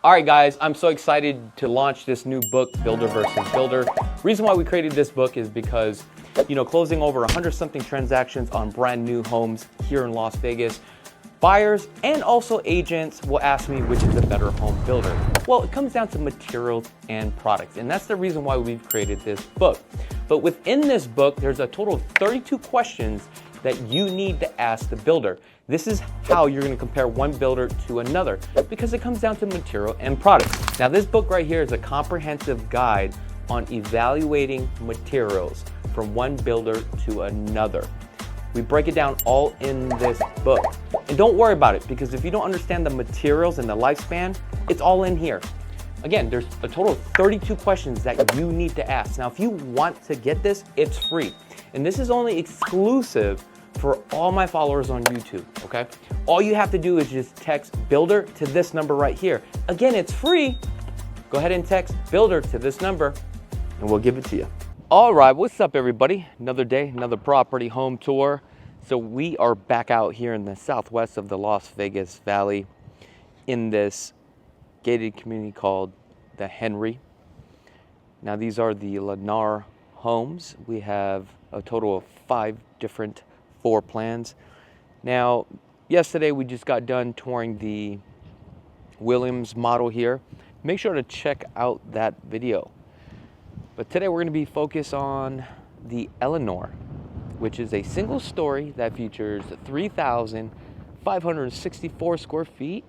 All right, guys, I'm so excited to launch this new book, Builder versus Builder. Reason why we created this book is because, closing over 100-something transactions on brand new homes here in Las Vegas, buyers and also agents will ask me which is a better home builder. Well, it comes down to materials and products, and that's the reason why we've created this book. But within this book, there's a total of 32 questions that you need to ask the builder. This is how you're going to compare one builder to another because it comes down to material and products. Now, this book right here is a comprehensive guide on evaluating materials from one builder to another. We break it down all in this book. And don't worry about it, because if you don't understand the materials and the lifespan, it's all in here. Again, there's a total of 32 questions that you need to ask. Now, if you want to get this, it's free. And this is only exclusive for all my followers on YouTube, okay? All you have to do is just text builder to this number right here. Again, it's free. Go ahead and text builder to this number and we'll give it to you. All right, what's up everybody? Another day, another property home tour. So we are back out here in the southwest of the Las Vegas Valley in this gated community called the Henry. Now these are the Lennar homes. We have a total of 5 different floor plans. Now, yesterday we just got done touring the Williams model here. Make sure to check out that video. But today we're going to be focused on the Lennar, which is a single story that features 3,564 square feet,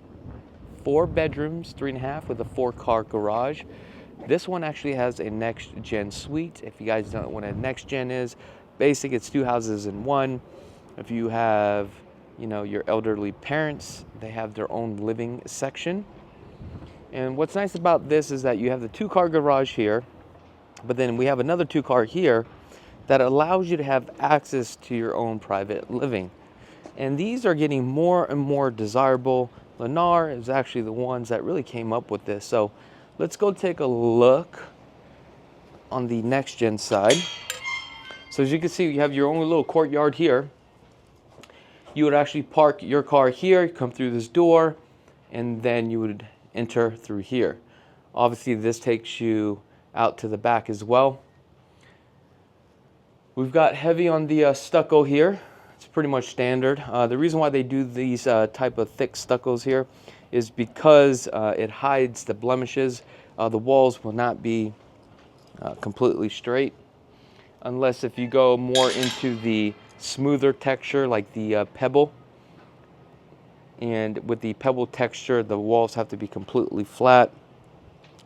4 bedrooms, 3.5 with a 4-car garage. This one actually has a next gen suite. If you guys don't know what a next gen is, basic, it's 2 houses in one. If you have, your elderly parents, they have their own living section. And what's nice about this is that you have the 2-car garage here, but then we have another 2-car here that allows you to have access to your own private living. And these are getting more and more desirable. Lennar is actually the ones that really came up with this. So let's go take a look on the next gen side. So as you can see, you have your own little courtyard here. You would actually park your car here, come through this door, and then you would enter through here. Obviously, this takes you out to the back as well. We've got heavy on the stucco here. It's pretty much standard. The reason why they do these type of thick stuccos here is because it hides the blemishes. The walls will not be completely straight, unless if you go more into the smoother texture like the pebble. And with the pebble texture, the walls have to be completely flat.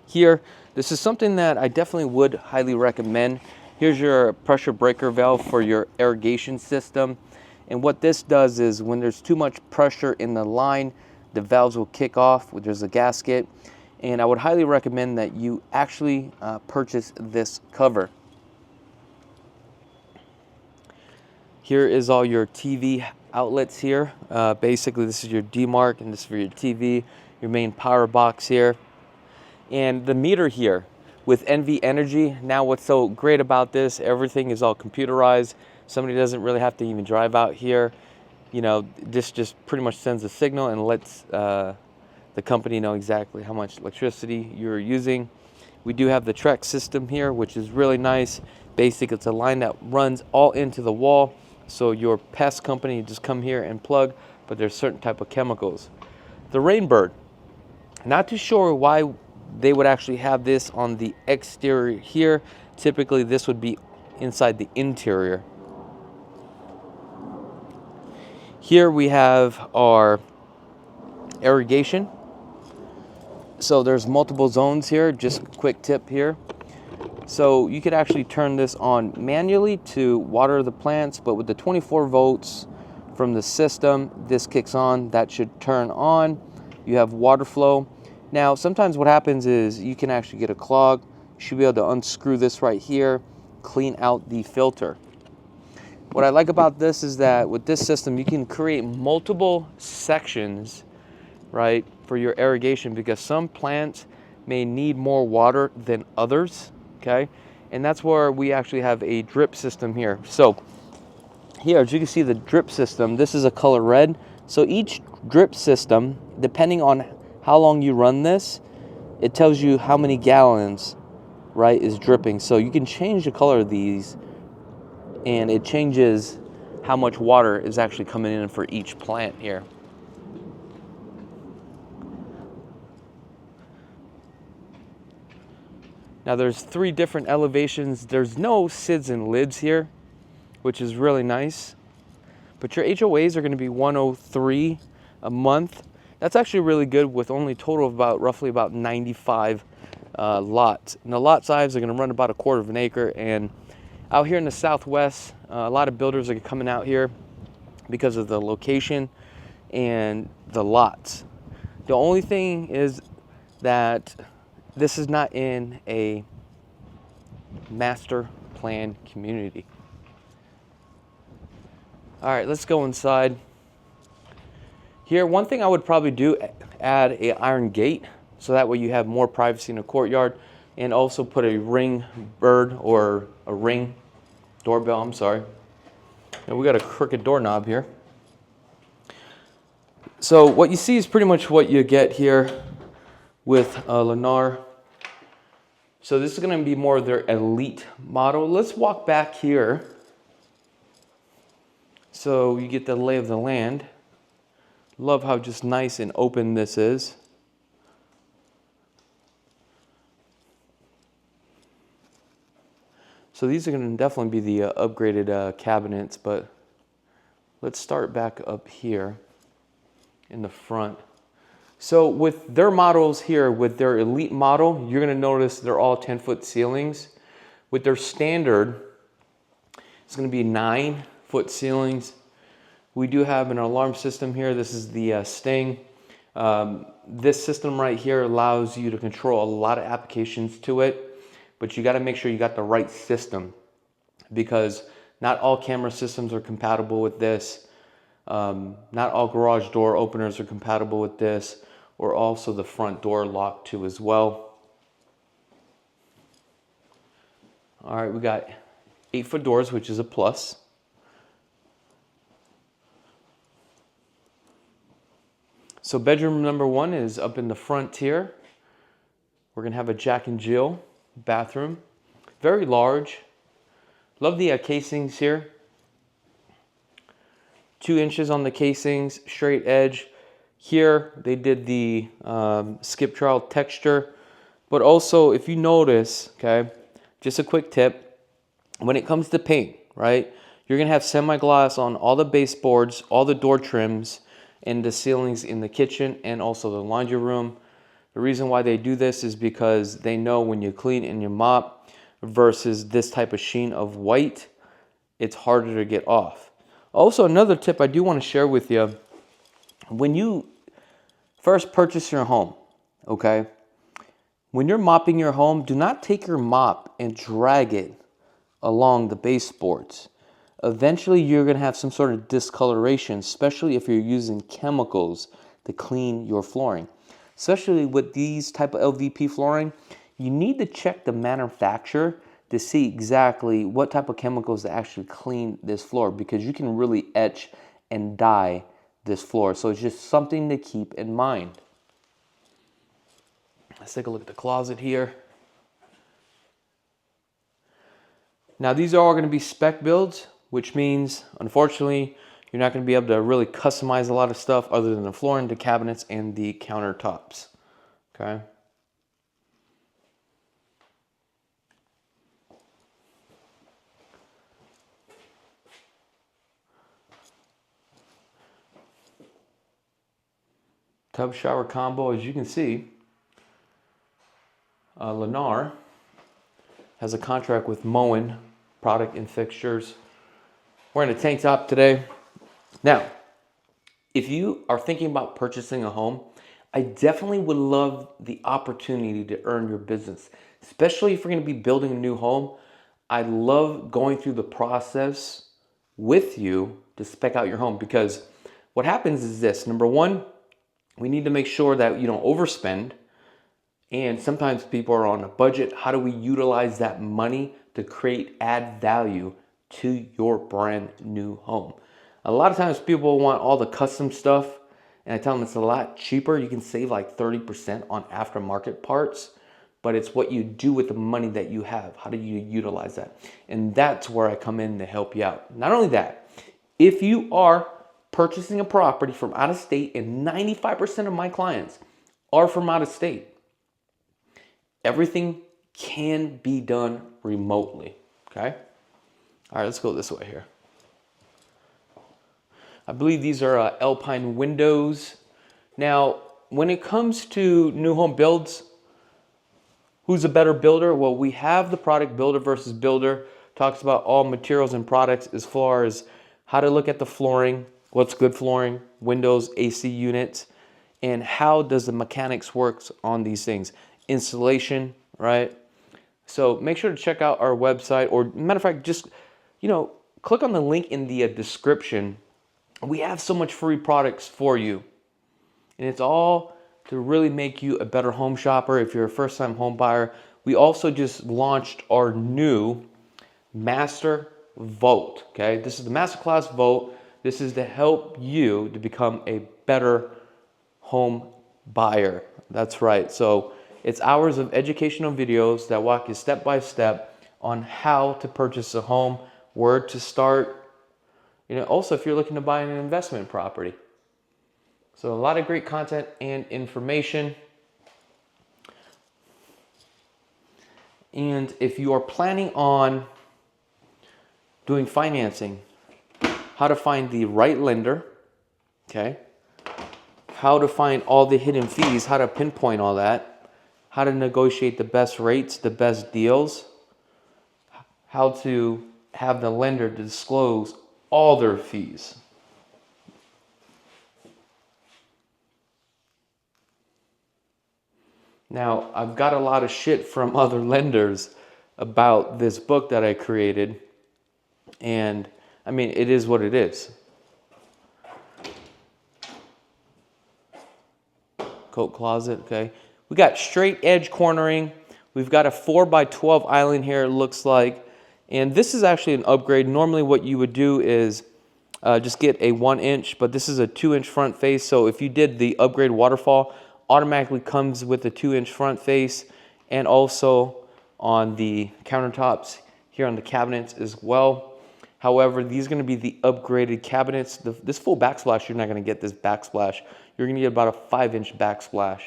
Here, this is something that I definitely would highly recommend. Here's your pressure breaker valve for your irrigation system. And what this does is when there's too much pressure in the line, the valves will kick off. There's a gasket. And I would highly recommend that you actually purchase this cover. Here is all your TV outlets here. Basically, this is your DMARC, and this is for your TV, your main power box here. And the meter here with NV Energy. Now what's so great about this, everything is all computerized. Somebody doesn't really have to even drive out here. This just pretty much sends a signal and lets the company know exactly how much electricity you're using. We do have the Trex system here, which is really nice. Basic, it's a line that runs all into the wall. So your pest company just come here and plug, but there's certain type of chemicals. The Rainbird, not too sure why they would actually have this on the exterior here. Typically this would be inside the interior. Here we have our irrigation. So there's multiple zones here, just a quick tip here. So you could actually turn this on manually to water the plants, but with the 24 volts from the system, this kicks on, that should turn on. You have water flow. Now, sometimes what happens is you can actually get a clog. You should be able to unscrew this right here, clean out the filter. What I like about this is that with this system, you can create multiple sections, right, for your irrigation, because some plants may need more water than others. Okay, and that's where we actually have a drip system here. So here, as you can see, the drip system, this is a color red. So each drip system, depending on how long you run this, it tells you how many gallons, right, is dripping. So you can change the color of these, and it changes how much water is actually coming in for each plant here. Now there's 3 different elevations. There's no SIDS and lids here, which is really nice. But your HOAs are going to be $103 a month. That's actually really good, with only a total of roughly about 95 lots. And the lot size are going to run about 1/4 of an acre. And out here in the Southwest, a lot of builders are coming out here because of the location and the lots. The only thing is that this is not in a master plan community. All right, let's go inside. Here, one thing I would probably do, add a iron gate, so that way you have more privacy in the courtyard, and also put a ring bird or a ring doorbell, I'm sorry. And we got a crooked doorknob here. So what you see is pretty much what you get here with Lennar. So this is going to be more of their elite model. Let's walk back here so you get the lay of the land. Love how just nice and open this is. So these are going to definitely be the upgraded cabinets, but let's start back up here in the front. So with their models here, with their elite model, you're going to notice they're all 10-foot ceilings. With their standard, it's going to be 9-foot ceilings. We do have an alarm system here. This is the Sting. This system right here allows you to control a lot of applications to it, but you got to make sure you got the right system, because not all camera systems are compatible with this. Not all garage door openers are compatible with this, or also the front door lock too as well. All right, we got 8-foot doors, which is a plus. So bedroom number 1 is up in the front here. We're gonna have a Jack and Jill bathroom, very large. Love the casings here. 2 inches on the casings, straight edge. Here they did the skip trowel texture, but also if you notice, okay, just a quick tip, when it comes to paint, right, you're gonna have semi-gloss on all the baseboards, all the door trims, and the ceilings in the kitchen and also the laundry room. The reason why they do this is because they know when you clean and you mop versus this type of sheen of white, it's harder to get off. Also, another tip I do want to share with you, when you first purchase your home, okay, when you're mopping your home, do not take your mop and drag it along the baseboards. Eventually, you're going to have some sort of discoloration, especially if you're using chemicals to clean your flooring. Especially with these type of LVP flooring, you need to check the manufacturer to see exactly what type of chemicals to actually clean this floor, because you can really etch and dye this floor. So it's just something to keep in mind. Let's take a look at the closet here. Now these are all going to be spec builds, which means, unfortunately, you're not going to be able to really customize a lot of stuff other than the flooring, the cabinets, and the countertops. Okay. Tub shower combo, as you can see, Lennar has a contract with Moen Product and Fixtures. We're in a tank top today. Now, if you are thinking about purchasing a home, I definitely would love the opportunity to earn your business, especially if you're going to be building a new home. I love going through the process with you to spec out your home, because what happens is this. Number 1, we need to make sure that you don't overspend. And sometimes people are on a budget. How do we utilize that money to add value to your brand new home? A lot of times people want all the custom stuff, And I tell them it's a lot cheaper. You can save like 30% on aftermarket parts, but it's what you do with the money that you have. How do you utilize that? And that's where I come in to help you out. Not only that, if you are purchasing a property from out of state, and 95% of my clients are from out of state, everything can be done remotely, okay? All right, let's go this way here. I believe these are Alpine windows. Now, when it comes to new home builds, who's a better builder? Well, we have the product Builder versus Builder. Talks about all materials and products as far as how to look at the flooring, what's good flooring, windows, AC units, and how does the mechanics works on these things. Installation, right? So make sure to check out our website, or matter of fact, just, click on the link in the description. We have so much free products for you, and it's all to really make you a better home shopper if you're a first-time home buyer. We also just launched our new Master Vote, okay? This is the Masterclass Vote. This is to help you to become a better home buyer. That's right. So it's hours of educational videos that walk you step by step on how to purchase a home, where to start. Also if you're looking to buy an investment property. So a lot of great content and information. And if you are planning on doing financing, how to find the right lender, okay? How to find all the hidden fees, how to pinpoint all that, how to negotiate the best rates, the best deals, how to have the lender disclose all their fees. Now, I've got a lot of shit from other lenders about this book that I created, and I mean, it is what it is. Coat closet, okay. We got straight edge cornering. We've got a 4x12 island here, it looks like. And this is actually an upgrade. Normally what you would do is just get a 1 inch, but this is a 2-inch front face. So if you did the upgrade waterfall, automatically comes with a 2-inch front face, and also on the countertops here on the cabinets as well. However, these are going to be the upgraded cabinets. This full backsplash, you're not going to get this backsplash. You're going to get about a 5-inch backsplash.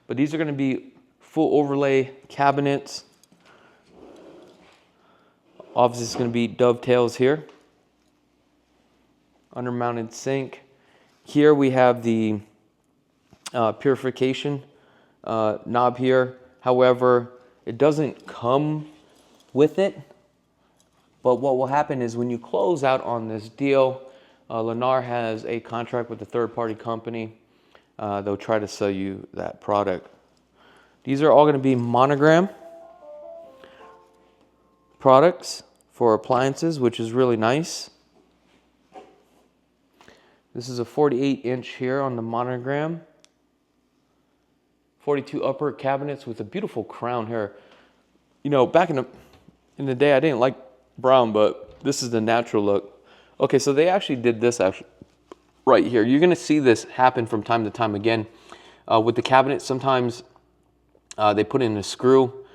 But these are going to be full overlay cabinets. Obviously, it's going to be dovetails here. Under-mounted sink. Here we have the purification knob here. However, it doesn't come with it. But what will happen is when you close out on this deal, Lennar has a contract with a third-party company. They'll try to sell you that product. These are all going to be monogram products for appliances, which is really nice. This is a 48-inch here on the monogram. 42 upper cabinets with a beautiful crown here. Back in the day, I didn't like brown, but this is the natural look. Okay, so they actually did this right here. You're going to see this happen from time to time again. With the cabinet, sometimes they put in a screw,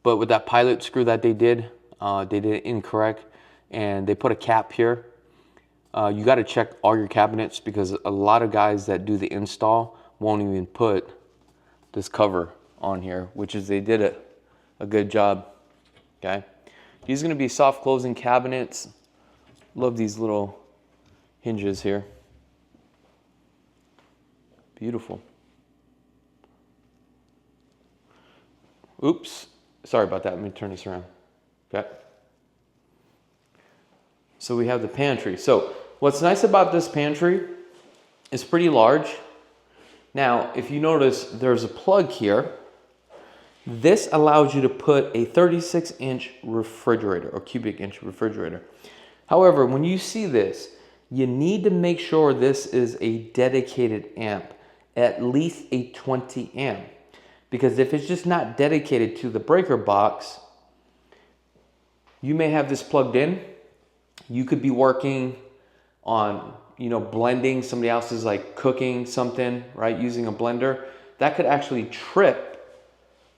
but with that pilot screw that they did it incorrect, and they put a cap here. You got to check all your cabinets, because a lot of guys that do the install won't even put this cover on here, which is they did a good job. Okay, these are going to be soft closing cabinets. Love these little hinges here. Beautiful. Oops, sorry about that. Let me turn this around. Okay. So we have the pantry. So what's nice about this pantry, it's pretty large. Now, if you notice, there's a plug here. This allows you to put a 36-inch refrigerator, or cubic inch refrigerator. However, when you see this, you need to make sure this is a dedicated amp, at least a 20 amp. Because if it's just not dedicated to the breaker box, you may have this plugged in. You could be working on, you know, blending, somebody else is like cooking something, right, using a blender, that could actually trip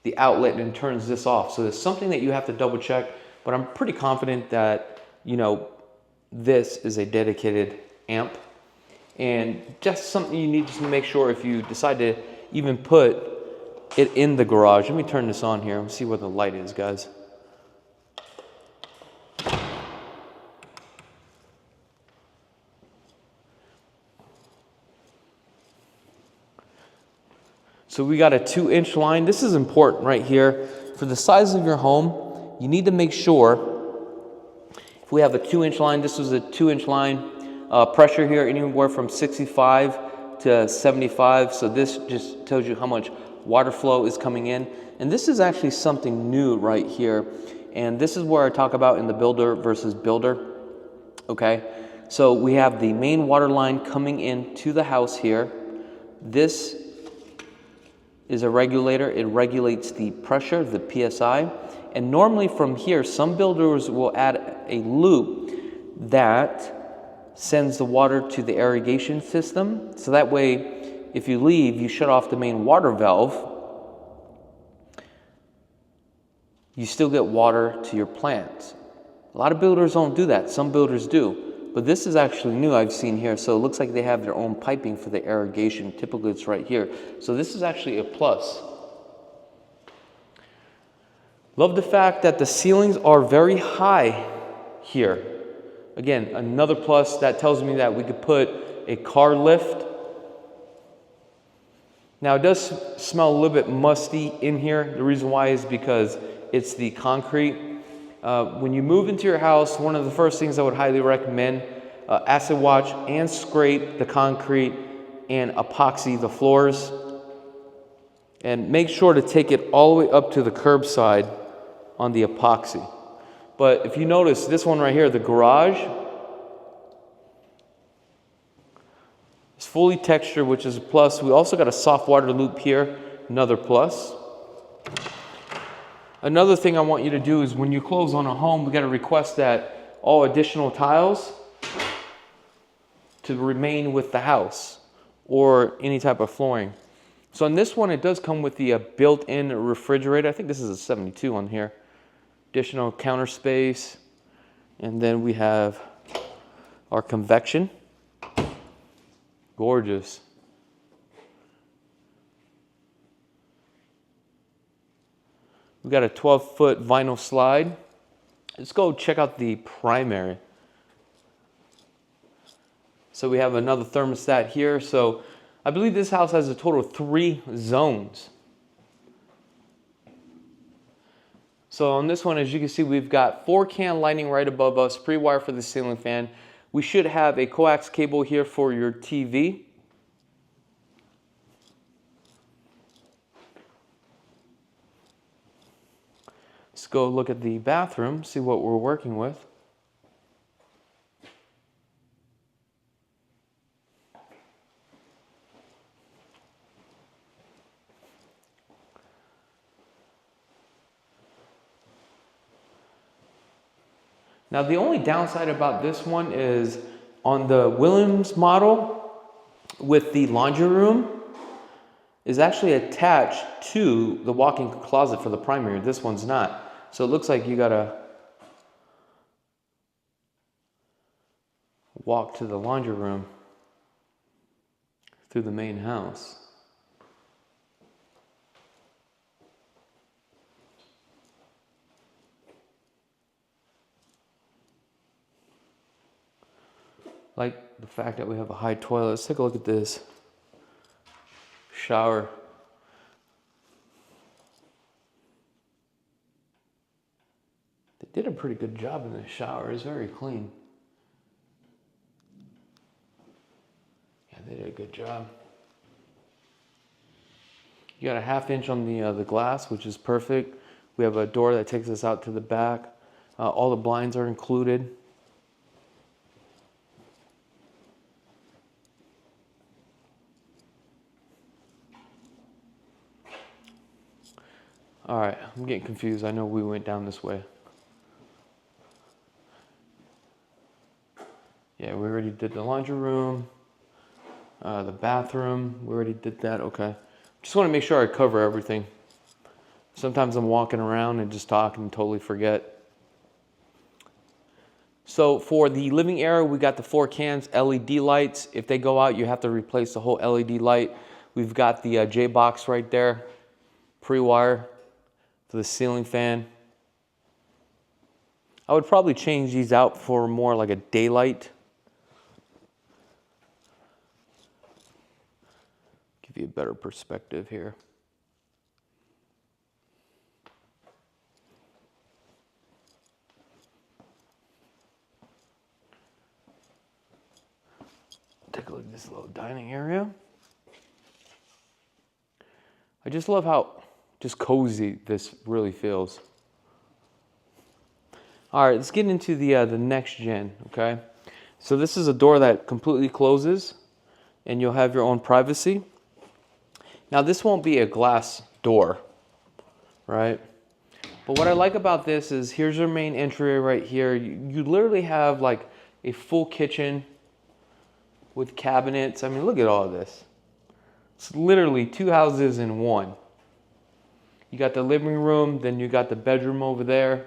the outlet and turns this off. So there's something that you have to double check, but I'm pretty confident that, you know, this is a dedicated amp. And just something you need to make sure if you decide to even put it in the garage. Let me turn this on here and see where the light is, guys. So we got a 2-inch line. This is important right here. For the size of your home, you need to make sure, if we have a 2-inch line, this was a 2-inch line, pressure here anywhere from 65 to 75. So this just tells you how much water flow is coming in. And this is actually something new right here. And this is where I talk about in the builder versus builder. Okay, so we have the main water line coming into the house here. This is a regulator. It regulates the pressure, the PSI. And normally from here, some builders will add a loop that sends the water to the irrigation system. So that way, if you leave, you shut off the main water valve, you still get water to your plants. A lot of builders don't do that. Some builders do. But this is actually new I've seen here. So it looks like they have their own piping for the irrigation. Typically it's right here. So this is actually a plus. Love the fact that the ceilings are very high here. Again, another plus that tells me that we could put a car lift. Now it does smell a little bit musty in here. The reason why is because it's the concrete. When you move into your house, one of the first things I would highly recommend, acid wash and scrape the concrete and epoxy the floors. And make sure to take it all the way up to the curbside on the epoxy. But if you notice this one right here, the garage is fully textured, which is a plus. We also got a soft water loop here, another plus. Another thing I want you to do is when you close on a home, we got to request that all additional tiles to remain with the house or any type of flooring. So on this one, it does come with the built-in refrigerator. I think this is a 72 on here. Additional counter space. And then we have our convection. Gorgeous. We got a 12-foot vinyl slide. Let's go check out the primary. So we have another thermostat here. So I believe this house has a total of 3 zones. So on this one, as you can see, we've got 4-can lighting right above us, pre-wire for the ceiling fan. We should have a coax cable here for your TV. Let's go look at the bathroom, see what we're working with. Now the only downside about this one is on the Williams model with the laundry room is actually attached to the walk-in closet for the primary. This one's not. So it looks like you gotta walk to the laundry room through the main house. Like the fact that we have a high toilet. Let's take a look at this shower. They did a pretty good job in the shower. It's very clean. Yeah, they did a good job. You got a 1/2 inch on the glass, which is perfect. We have a door that takes us out to the back. All the blinds are included. All right, I'm getting confused. I know we went down this way. Yeah, we already did the laundry room, the bathroom. We already did that. Okay. Just want to make sure I cover everything. Sometimes I'm walking around and just talking and totally forget. So for the living area, we got the 4 cans LED lights. If they go out, you have to replace the whole LED light. We've got the J-box right there, pre-wire for the ceiling fan. I would probably change these out for more like a daylight. Give you a better perspective here. Take a look at this little dining area. I just love how just cozy this really feels. All right, let's get into the next gen, okay? So this is a door that completely closes and you'll have your own privacy. Now this won't be a glass door, right? But what I like about this is here's your main entry right here. You literally have like a full kitchen with cabinets. I mean, look at all of this. It's literally 2 houses in one. You got the living room, then you got the bedroom over there.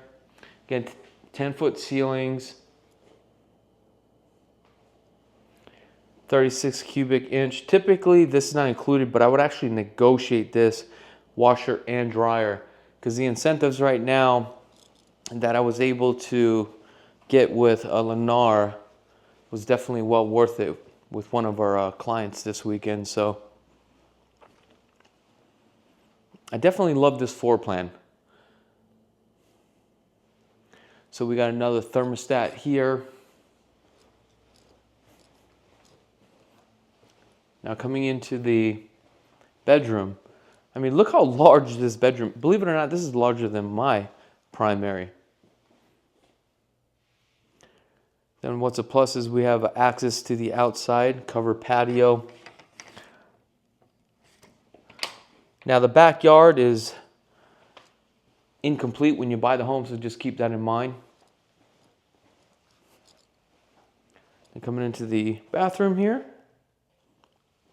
Again, 10-foot ceilings, 36 cubic inch. Typically, this is not included, but I would actually negotiate this washer and dryer because the incentives right now that I was able to get with a Lennar was definitely well worth it with one of our clients this weekend. So I definitely love this floor plan. So we got another thermostat here. Now coming into the bedroom, I mean, look how large this bedroom, believe it or not, this is larger than my primary. Then what's a plus is we have access to the outside, covered patio. Now the backyard is incomplete when you buy the home, so just keep that in mind. And coming into the bathroom here,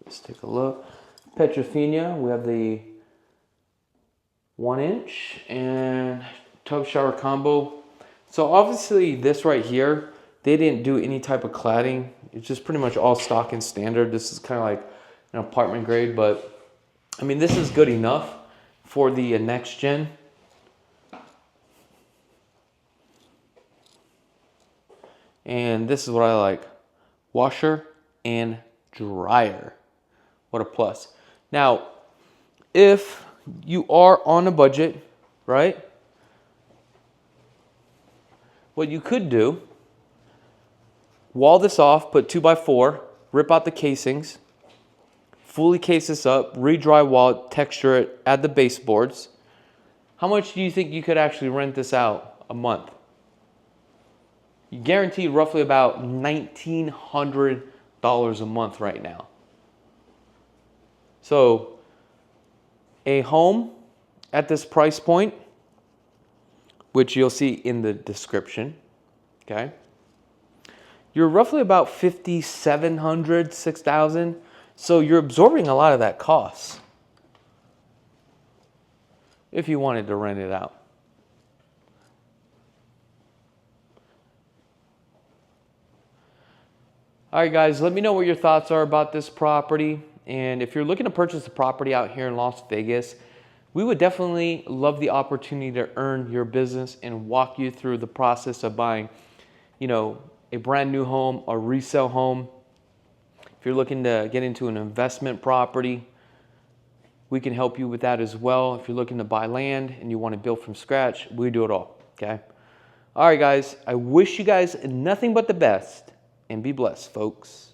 let's take a look. Petrofina, we have the 1-inch and tub shower combo. So obviously this right here, they didn't do any type of cladding. It's just pretty much all stock and standard. This is kind of like an apartment grade, but I mean, this is good enough for the next gen. And this is what I like. Washer and dryer. What a plus. Now, if you are on a budget, right? What you could do, wall this off, put 2x4, rip out the casings, fully case this up, re-drywall, texture it, add the baseboards. How much do you think you could actually rent this out a month? You guarantee roughly about $1,900 a month right now. So a home at this price point, which you'll see in the description, okay? You're roughly about $5,700, $6,000. So you're absorbing a lot of that cost if you wanted to rent it out. All right, guys, let me know what your thoughts are about this property. And if you're looking to purchase a property out here in Las Vegas, we would definitely love the opportunity to earn your business and walk you through the process of buying, you know, a brand new home, a resale home. If you're looking to get into an investment property, we can help you with that as well. If you're looking to buy land and you want to build from scratch, we do it all, okay? All right, guys, I wish you guys nothing but the best, and be blessed, folks.